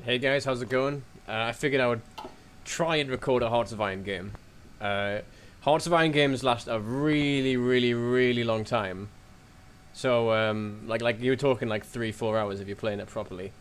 Hey guys, how's it going? I figured I would try and record a Hearts of Iron game. Hearts of Iron games last a really long time. So, like you were talking like 3-4 hours if you're playing it properly.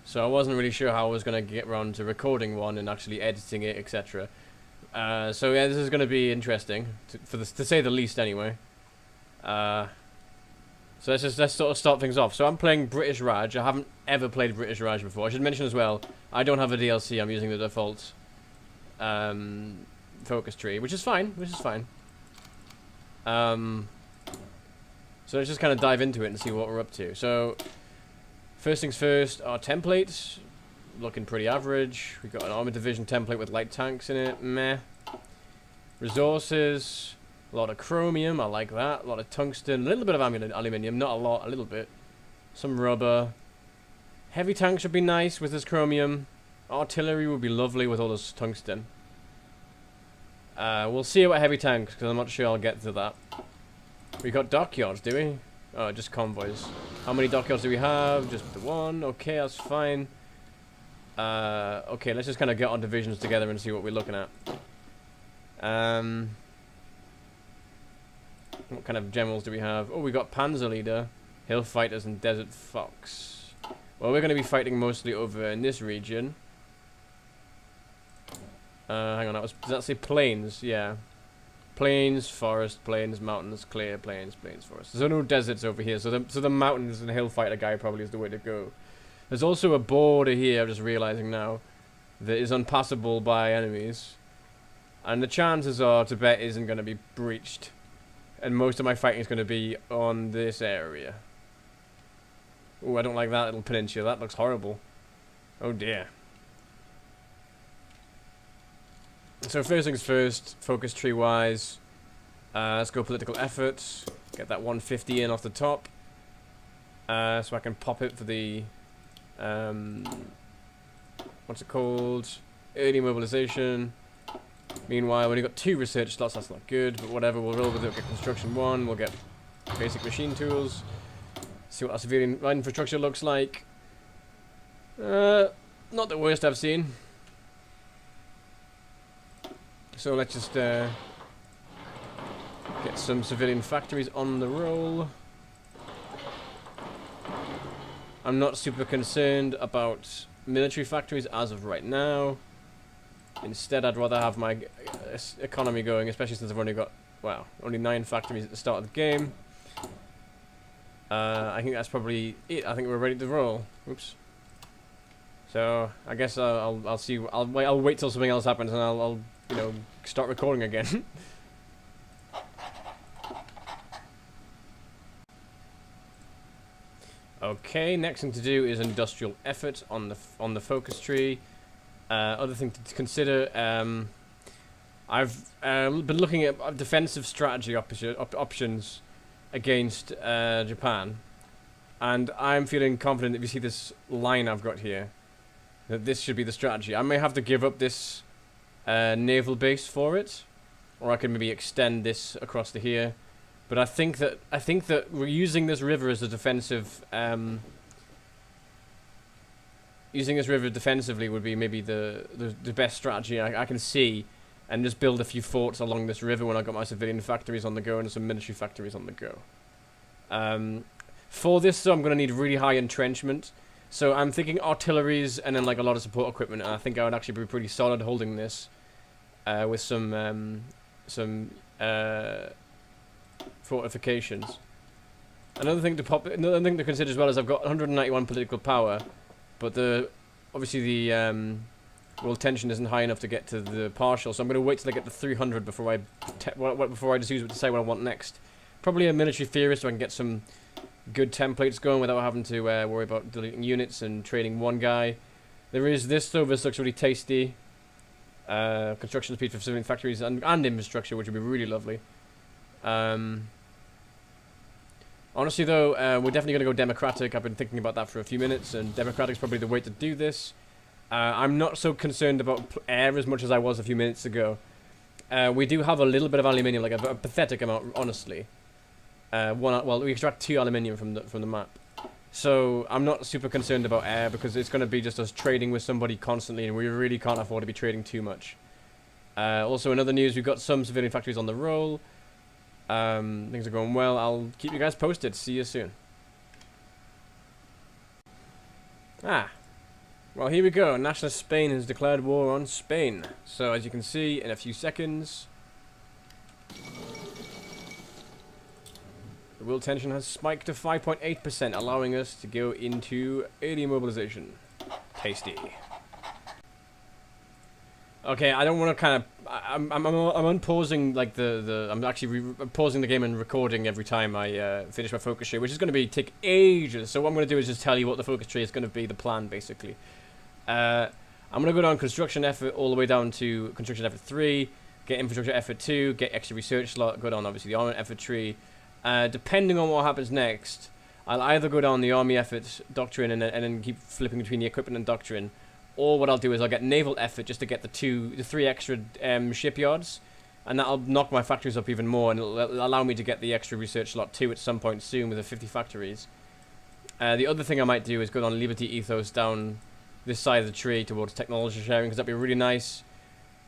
So I wasn't really sure how I was going to get around to recording one and actually editing it, etc. So yeah, this is going to be interesting, to say the least anyway. So let's sort of start things off. So I'm playing British Raj. I haven't ever played British Raj before. I should mention as well, I don't have a DLC. I'm using the default focus tree, which is fine. So let's just kind of dive into it and see what we're up to. So first things first, our templates looking pretty average. We've got an armor division template with light tanks in it. Meh. Resources. A lot of chromium, I like that. A lot of tungsten, a little bit of aluminium, not a lot, a little bit. Some rubber. Heavy tanks would be nice with this chromium. Artillery would be lovely with all this tungsten. We'll see about heavy tanks, because I'm not sure I'll get to that. We got dockyards, do we? Oh, just convoys. How many dockyards do we have? Just the one. Okay, that's fine. Okay, let's just kind of get our divisions together and see what we're looking at. What kind of generals do we have? Oh, we got Panzer Leader, Hill Fighters, and Desert Fox. Well, we're going to be fighting mostly over in this region. Hang on, does that say plains? Yeah. Plains, forest, plains, mountains, clear, plains, forest. There's no deserts over here, so the mountains and Hill Fighter guy probably is the way to go. There's also a border here, I'm just realizing now, that is unpassable by enemies. And the chances are Tibet isn't going to be breached. And most of my fighting is going to be on this area. Oh, I don't like that little peninsula. That looks horrible. Oh dear. So first things first, focus tree wise. Let's go political efforts. Get that 150 in off the top. So I can pop it for the... what's it called? Early mobilization. Meanwhile, we only got 2 research slots, that's not good, but whatever, we'll roll with it, we'll get construction 1, we'll get basic machine tools, see what our civilian infrastructure looks like. Not the worst I've seen. So let's just get some civilian factories on the roll. I'm not super concerned about military factories as of right now. Instead, I'd rather have my economy going, especially since I've only got, wow, only 9 factories at the start of the game. I think that's probably it. I think we're ready to roll. Oops. So I guess I'll see. I'll wait till something else happens, and I'll you know, start recording again. Okay, next thing to do is industrial effort on the focus tree. Other thing to consider, I've been looking at defensive strategy options against Japan, and I'm feeling confident if you see this line I've got here, that this should be the strategy. I may have to give up this naval base for it, or I can maybe extend this across to here. But I think that we're using this river as a defensive. Using this river defensively would be maybe the best strategy I can see, and just build a few forts along this river when I've got my civilian factories on the go and some military factories on the go. For this, though, I'm going to need really high entrenchment, so I'm thinking artilleries and then like a lot of support equipment, and I think I would actually be pretty solid holding this with some fortifications. Another thing to consider as well is I've got 191 political power. But obviously the world tension isn't high enough to get to the partial, so I'm going to wait till I get to 300 before I just use it to say what I want next. Probably a military theorist so I can get some good templates going without having to worry about deleting units and training one guy. There is this though. This looks really tasty. Construction speed for civilian factories and infrastructure, which would be really lovely. Honestly, though, we're definitely going to go democratic. I've been thinking about that for a few minutes, and democratic's probably the way to do this. I'm not so concerned about air as much as I was a few minutes ago. We do have a little bit of aluminium, like a pathetic amount, honestly. Well, we extract 2 aluminium from the map. So I'm not super concerned about air because it's going to be just us trading with somebody constantly, and we really can't afford to be trading too much. Also, in other news, we've got some civilian factories on the roll. Things are going well. I'll keep you guys posted. See you soon. Well, here we go. Nationalist Spain has declared war on Spain. So, as you can see, in a few seconds, the world tension has spiked to 5.8%, allowing us to go into early mobilization. Tasty. Okay, I don't want to kind of... I'm unpausing, like, I'm actually pausing the game and recording every time I finish my focus tree, which is going to take ages. So what I'm going to do is just tell you what the focus tree is going to be, the plan, basically. I'm going to go down construction effort all the way down to construction effort 3, get infrastructure effort 2, get extra research slot, go down, obviously, the armament effort tree. Depending on what happens next, I'll either go down the army effort doctrine and then keep flipping between the equipment and doctrine, or what I'll do is I'll get naval effort just to get the 3 extra shipyards, and that'll knock my factories up even more, and it'll allow me to get the extra research slot 2 at some point soon with the 50 factories. The other thing I might do is go down Liberty Ethos down this side of the tree towards technology sharing, because that'd be really nice.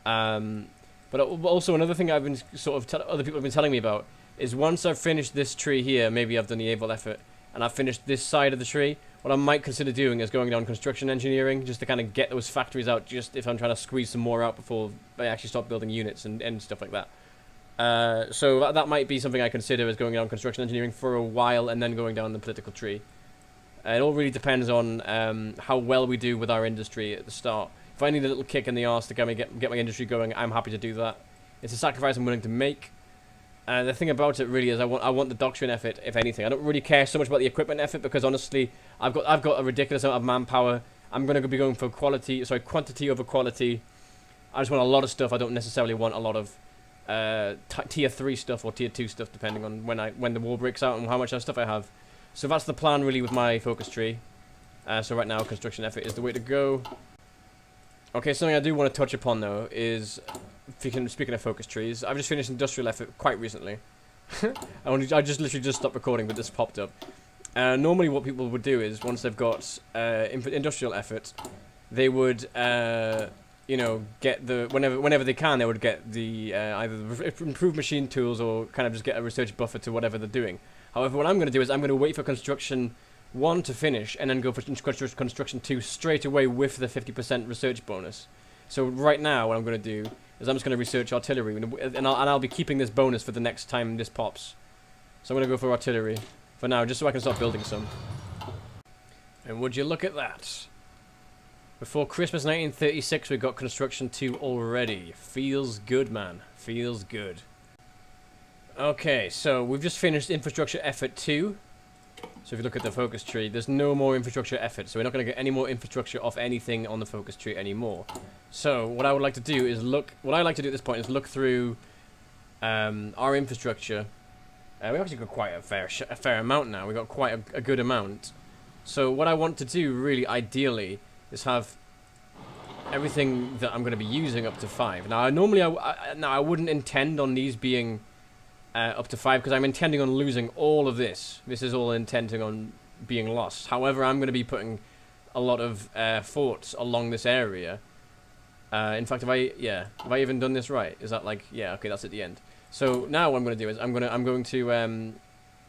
But also another thing I've been other people have been telling me about is once I've finished this tree here, maybe I've done the naval effort, and I've finished this side of the tree, what I might consider doing is going down construction engineering, just to kind of get those factories out, just if I'm trying to squeeze some more out before I actually start building units and stuff like that. So that might be something I consider as going down construction engineering for a while, and then going down the political tree. It all really depends on how well we do with our industry at the start. If I need a little kick in the arse to get my industry going, I'm happy to do that. It's a sacrifice I'm willing to make. The thing about it really is I want the doctrine effort, if anything. I don't really care so much about the equipment effort, because honestly, I've got a ridiculous amount of manpower. I'm going to be going for quantity over quality. I just want a lot of stuff. I don't necessarily want a lot of tier 3 stuff or tier 2 stuff, depending on when the war breaks out and how much stuff I have. So that's the plan really with my focus tree. So right now, construction effort is the way to go. Okay, something I do want to touch upon though is, speaking of focus trees, I've just finished industrial effort quite recently. I just literally stopped recording, but this popped up. Normally what people would do is, once they've got industrial effort, they would, you know, get whenever they can, they would get the either the improved machine tools, or kind of just get a research buffer to whatever they're doing. However, what I'm going to do is I'm going to wait for construction 1 to finish, and then go for construction 2 straight away with the 50% research bonus. So right now, what I'm going to do is I'm just going to research artillery, and I'll be keeping this bonus for the next time this pops. So I'm going to go for artillery for now, just so I can start building some. And would you look at that? Before Christmas 1936, we got construction 2 already. Feels good, man. Feels good. Okay, so we've just finished infrastructure effort 2. So if you look at the focus tree, there's no more infrastructure effort, so we're not going to get any more infrastructure off anything on the focus tree anymore. So what I would like to do is what I like to do at this point is look through our infrastructure. We've actually got quite a fair amount now. We've got quite a good amount. So what I want to do, really ideally, is have everything that I'm going to be using up to 5. Now, normally I wouldn't intend on these being up to 5, because I'm intending on losing all of this. This is all intending on being lost. However, I'm going to be putting a lot of forts along this area. In fact, have I even done this right? Is that like, yeah, okay, that's at the end. So now what I'm going to do is I'm going to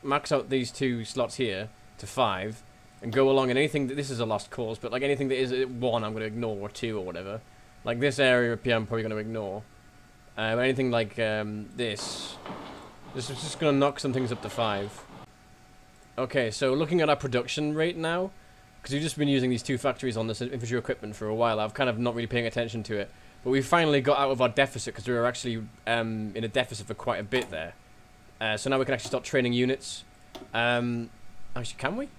max out these 2 slots here to 5, and go along, and anything that, this is a lost cause, but like anything that is at 1, I'm going to ignore, or 2 or whatever. Like this area up here, I'm probably going to ignore. Anything like this. This is just going to knock some things up to 5. Okay, so looking at our production rate now, because we've just been using these 2 factories on this infantry equipment for a while, I've kind of not really paying attention to it. But we finally got out of our deficit, because we were actually in a deficit for quite a bit there. So now we can actually start training units. Actually, can we?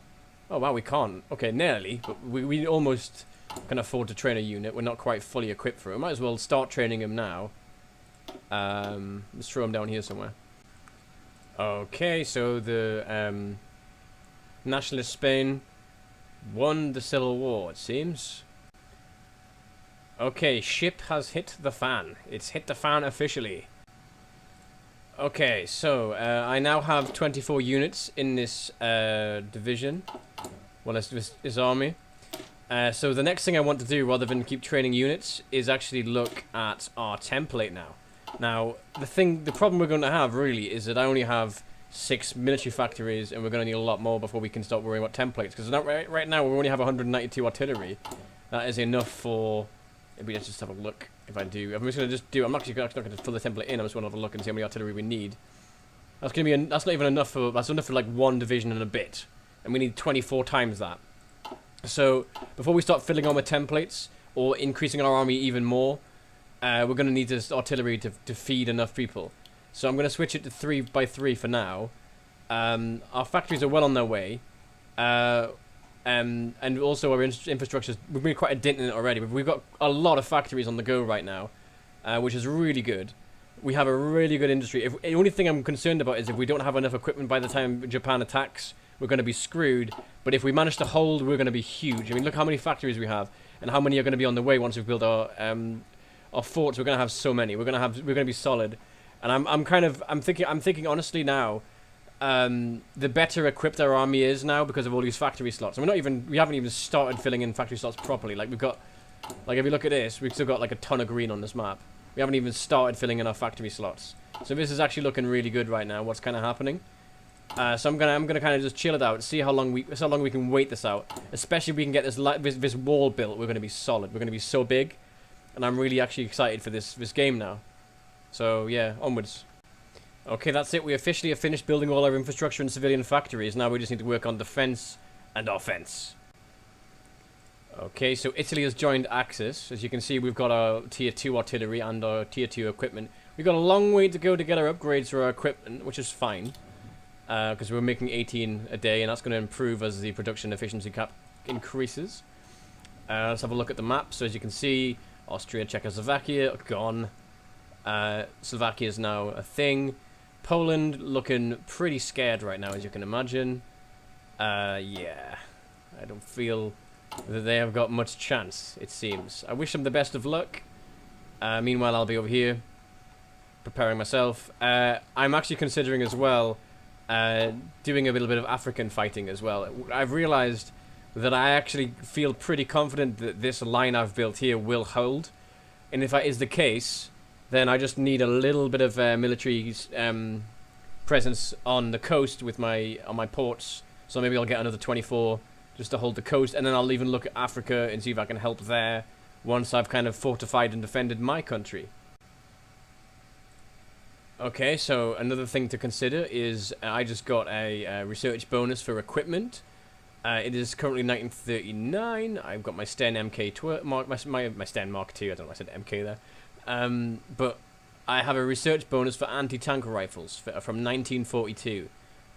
Oh wow, we can't. Okay, nearly, but we almost can afford to train a unit. We're not quite fully equipped for it. We might as well start training them now. Let's throw them down here somewhere. Okay, so the Nationalist Spain won the Civil War, it seems. Okay, ship has hit the fan. It's hit the fan officially. Okay, so I now have 24 units in this division. Well, this army. So the next thing I want to do, rather than keep training units, is actually look at our template now. Now, the problem we're going to have, really, is that I only have 6 military factories, and we're going to need a lot more before we can start worrying about templates. Because right now, we only have 192 artillery. That is enough for... Maybe let's just have a look. If I do... I'm just going to just do... I'm actually not going to fill the template in. I'm just going to have a look and see how many artillery we need. That's going to be... That's not even enough for... That's enough for, like, 1 division and a bit. And we need 24 times that. So, before we start filling on with templates, or increasing our army even more, we're going to need this artillery to feed enough people. So I'm going to switch it to 3x3 for now. Our factories are well on their way. And also our infrastructure, we've made quite a dent in it already. We've got a lot of factories on the go right now, which is really good. We have a really good industry. The only thing I'm concerned about is if we don't have enough equipment by the time Japan attacks, we're going to be screwed. But if we manage to hold, we're going to be huge. I mean, look how many factories we have, and how many are going to be on the way once we've built our forts. We're going to have so many. We're going to be solid. And I'm thinking honestly now, the better equipped our army is now because of all these factory slots. And we haven't even started filling in factory slots properly. Like, we've got, like, if you look at this, we've still got like a ton of green on this map. We haven't even started filling in our factory slots. So this is actually looking really good right now. What's kind of happening? So I'm gonna kind of just chill it out, see how long we can wait this out. Especially if we can get this wall built, we're gonna be solid. We're gonna be so big, and I'm really actually excited for this game now. So yeah, onwards. Okay, that's it. We officially have finished building all our infrastructure and civilian factories. Now we just need to work on defense and offense. Okay, so Italy has joined Axis. As you can see, we've got our tier 2 artillery and our tier 2 equipment. We've got a long way to go to get our upgrades for our equipment, which is fine. Because we're making 18 a day, and that's going to improve as the production efficiency cap increases. Let's have a look at the map. So as you can see, Austria, Czechoslovakia, gone. Slovakia is now a thing. Poland looking pretty scared right now, as you can imagine. Yeah. I don't feel that they have got much chance, it seems. I wish them the best of luck. Meanwhile, I'll be over here, preparing myself. I'm actually considering as well doing a little bit of African fighting as well. I've realized that I actually feel pretty confident that this line I've built here will hold. And if that is the case, then I just need a little bit of military presence on the coast with on my ports. So maybe I'll get another 24 just to hold the coast, and then I'll even look at Africa and see if I can help there once I've kind of fortified and defended my country. Okay, so another thing to consider is I just got a research bonus for equipment. It is currently 1939. I've got my Sten MK my Sten Mark II. I don't know why I said MK there. But I have a research bonus for anti-tank rifles from 1942.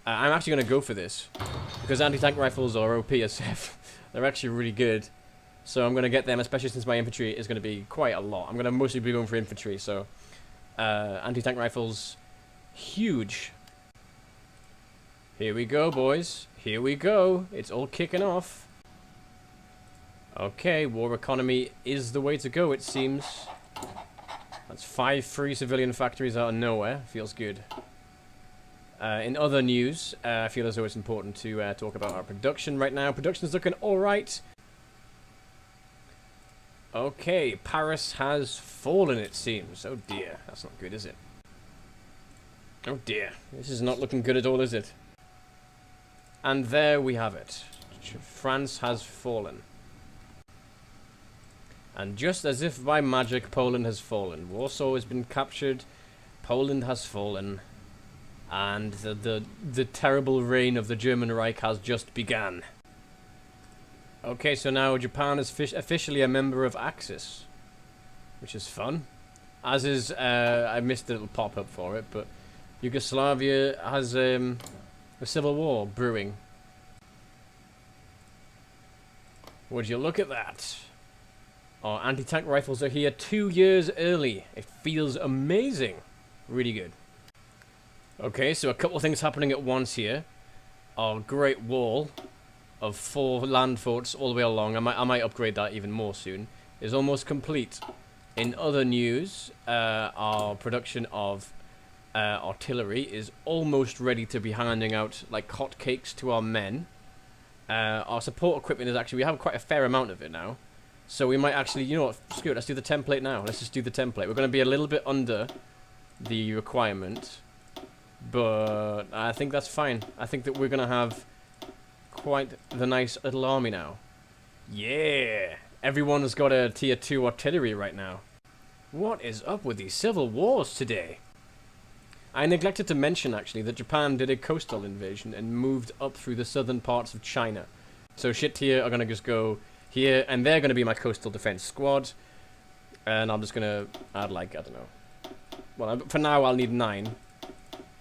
I'm actually going to go for this because anti-tank rifles are OP as if. They're actually really good. So I'm going to get them, especially since my infantry is going to be quite a lot. I'm going to mostly be going for infantry, so anti-tank rifles, huge. Here we go, boys. Here we go. It's all kicking off. Okay, war economy is the way to go, it seems. That's 5 free civilian factories out of nowhere. Feels good. In other news, I feel as though it's important to talk about our production right now. Production's looking alright. Okay, Paris has fallen, it seems. Oh dear, that's not good, is it? Oh dear, this is not looking good at all, is it? And there we have it. France has fallen. And just as if by magic, Poland has fallen. Warsaw has been captured. Poland has fallen. And the terrible reign of the German Reich has just begun. Okay, so now Japan is officially a member of Axis, which is fun. As is, I missed the little pop-up for it, but Yugoslavia has a civil war brewing. Would you look at that? Our anti-tank rifles are here 2 years early. It feels amazing. Really good. Okay, so a couple of things happening at once here. Our Great Wall of 4 land forts all the way along, I might upgrade that even more soon, is almost complete. In other news, our production of artillery is almost ready to be handing out like hotcakes to our men. Our support equipment is actually, we have quite a fair amount of it now. So we might actually, you know what, screw it, let's do the template now. Let's just do the template. We're going to be a little bit under the requirement, but I think that's fine. I think that we're going to have quite the nice little army now. Yeah! Everyone's got a tier 2 artillery right now. What is up with these civil wars today? I neglected to mention, actually, that Japan did a coastal invasion and moved up through the southern parts of China. So shit tier are going to just go here, and they're going to be my coastal defense squad. And I'm just going to add, like, I don't know. Well, for now, I'll need 9.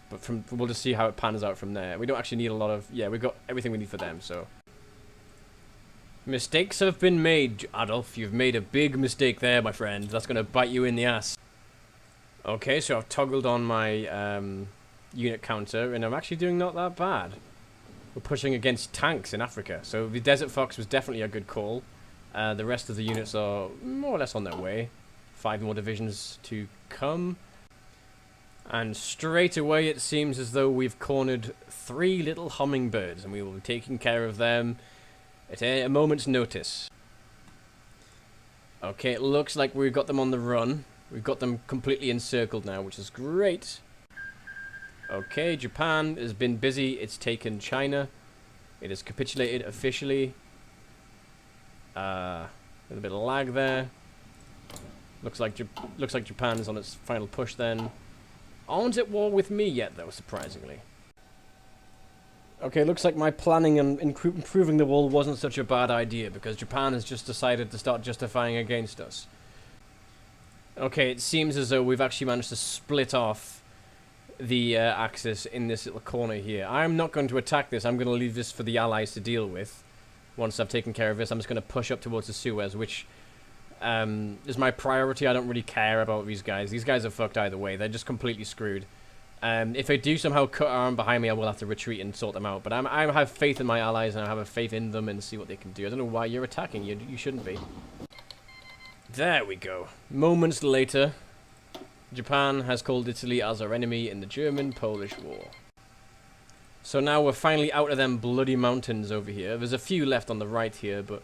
But we'll just see how it pans out from there. We don't actually need a lot of... Yeah, we've got everything we need for them, so... Mistakes have been made, Adolf. You've made a big mistake there, my friend. That's going to bite you in the ass. Okay, so I've toggled on my unit counter, and I'm actually doing not that bad. We're pushing against tanks in Africa, so the Desert Fox was definitely a good call. The rest of the units are more or less on their way. 5 more divisions to come. And straight away it seems as though we've cornered 3 little hummingbirds, and we will be taking care of them at a moment's notice. Okay, it looks like we've got them on the run. We've got them completely encircled now, which is great. Okay, Japan has been busy. It's taken China. It has capitulated officially. A little bit of lag there. Looks like Japan is on its final push then. Aren't at war with me yet, though, surprisingly. Okay, looks like my planning and improving the wall wasn't such a bad idea, because Japan has just decided to start justifying against us. Okay, it seems as though we've actually managed to split off the axis in this little corner here. I'm not going to attack this. I'm going to leave this for the Allies to deal with. Once I've taken care of this, I'm just going to push up towards the Suez, which is my priority. I don't really care about these guys. These guys are fucked either way. They're just completely screwed. If they do somehow cut arm behind me, I will have to retreat and sort them out. But I have faith in my allies, and I have a faith in them and see what they can do. I don't know why you're attacking. You shouldn't be. There we go. Moments later, Japan has called Italy as our enemy in the German-Polish War. So now we're finally out of them bloody mountains over here. There's a few left on the right here, but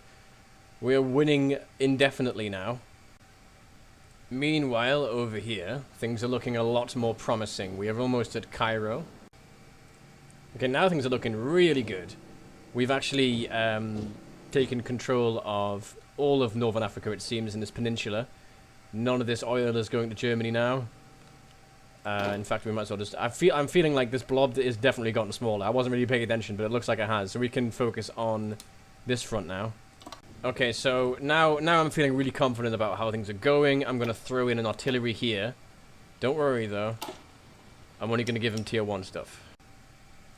we're winning indefinitely now. Meanwhile, over here, things are looking a lot more promising. We are almost at Cairo. Okay, now things are looking really good. We've actually taken control of all of Northern Africa, it seems, in this peninsula. None of this oil is going to Germany now. In fact, we might as well just... I'm feeling like this blob is definitely gotten smaller. I wasn't really paying attention, but it looks like it has. So we can focus on this front now. Okay, so now I'm feeling really confident about how things are going. I'm going to throw in an artillery here. Don't worry, though. I'm only going to give him tier 1 stuff.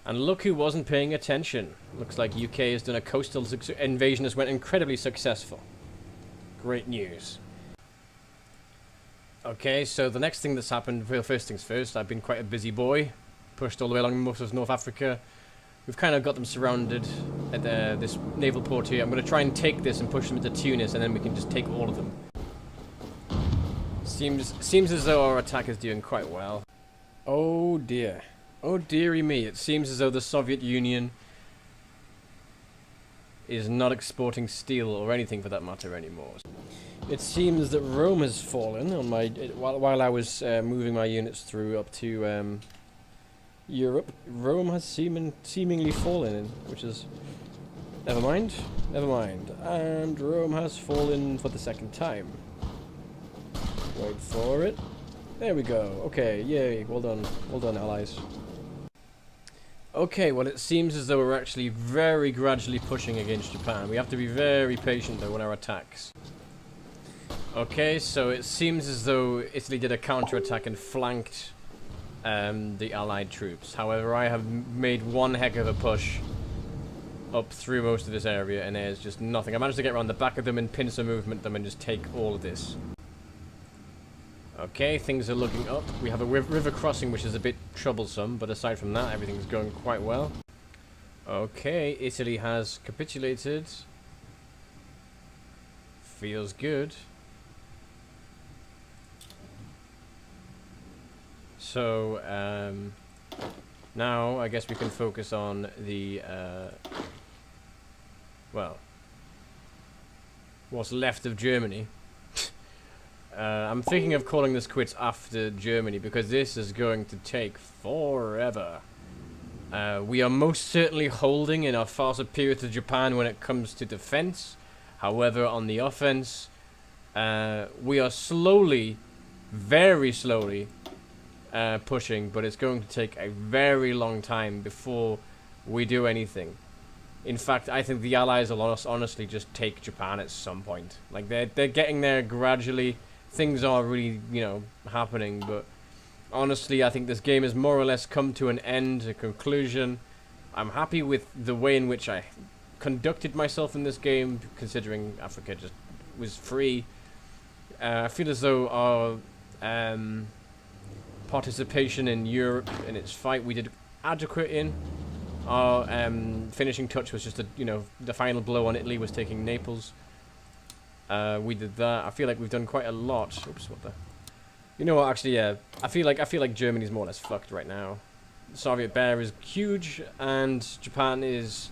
And look who wasn't paying attention. Looks like UK has done a coastal invasion that's went incredibly successful. Great news. Okay, so the next thing that's happened, well, first things first, I've been quite a busy boy. Pushed all the way along most of North Africa. We've kind of got them surrounded at this naval port here. I'm going to try and take this and push them into Tunis, and then we can just take all of them. Seems as though our attack is doing quite well. Oh dear. Oh dearie me, it seems as though the Soviet Union is not exporting steel or anything for that matter anymore. It seems that Rome has fallen on my while I was moving my units through up to Europe. Rome has seemingly fallen, which is never mind. And Rome has fallen for the second time. Wait for it. There we go. Okay, yay! Well done, allies. Okay, well it seems as though we're actually very gradually pushing against Japan. We have to be very patient though in our attacks. Okay, so it seems as though Italy did a counterattack and flanked the Allied troops. However, I have made one heck of a push up through most of this area, and there's just nothing. I managed to get around the back of them and pincer movement them and just take all of this. Okay, things are looking up. We have a river crossing, which is a bit troublesome, but aside from that, everything's going quite well. Okay, Italy has capitulated. Feels good. So, now I guess we can focus on the well, what's left of Germany. I'm thinking of calling this quits after Germany because this is going to take forever. We are most certainly holding in our far superior to Japan when it comes to defense. However, on the offense, we are slowly, very slowly, pushing, but it's going to take a very long time before we do anything. In fact, I think the Allies will honestly just take Japan at some point. Like, they're getting there gradually. Things are really, happening, but honestly, I think this game has more or less come to an end, a conclusion. I'm happy with the way in which I conducted myself in this game, considering Africa just was free. I feel as though our participation in Europe in its fight we did adequate in. Our finishing touch was just the final blow on Italy was taking Naples. We did that. I feel like we've done quite a lot. Oops, what the? You know what? Actually, yeah. I feel like Germany's more or less fucked right now. The Soviet bear is huge, and Japan is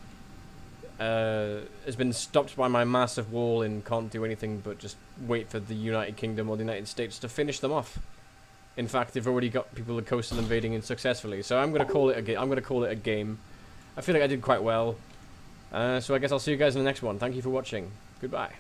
has been stopped by my massive wall and can't do anything but just wait for the United Kingdom or the United States to finish them off. In fact, they've already got people coastal invading in successfully. So I'm gonna call it a game. I feel like I did quite well. So I guess I'll see you guys in the next one. Thank you for watching. Goodbye.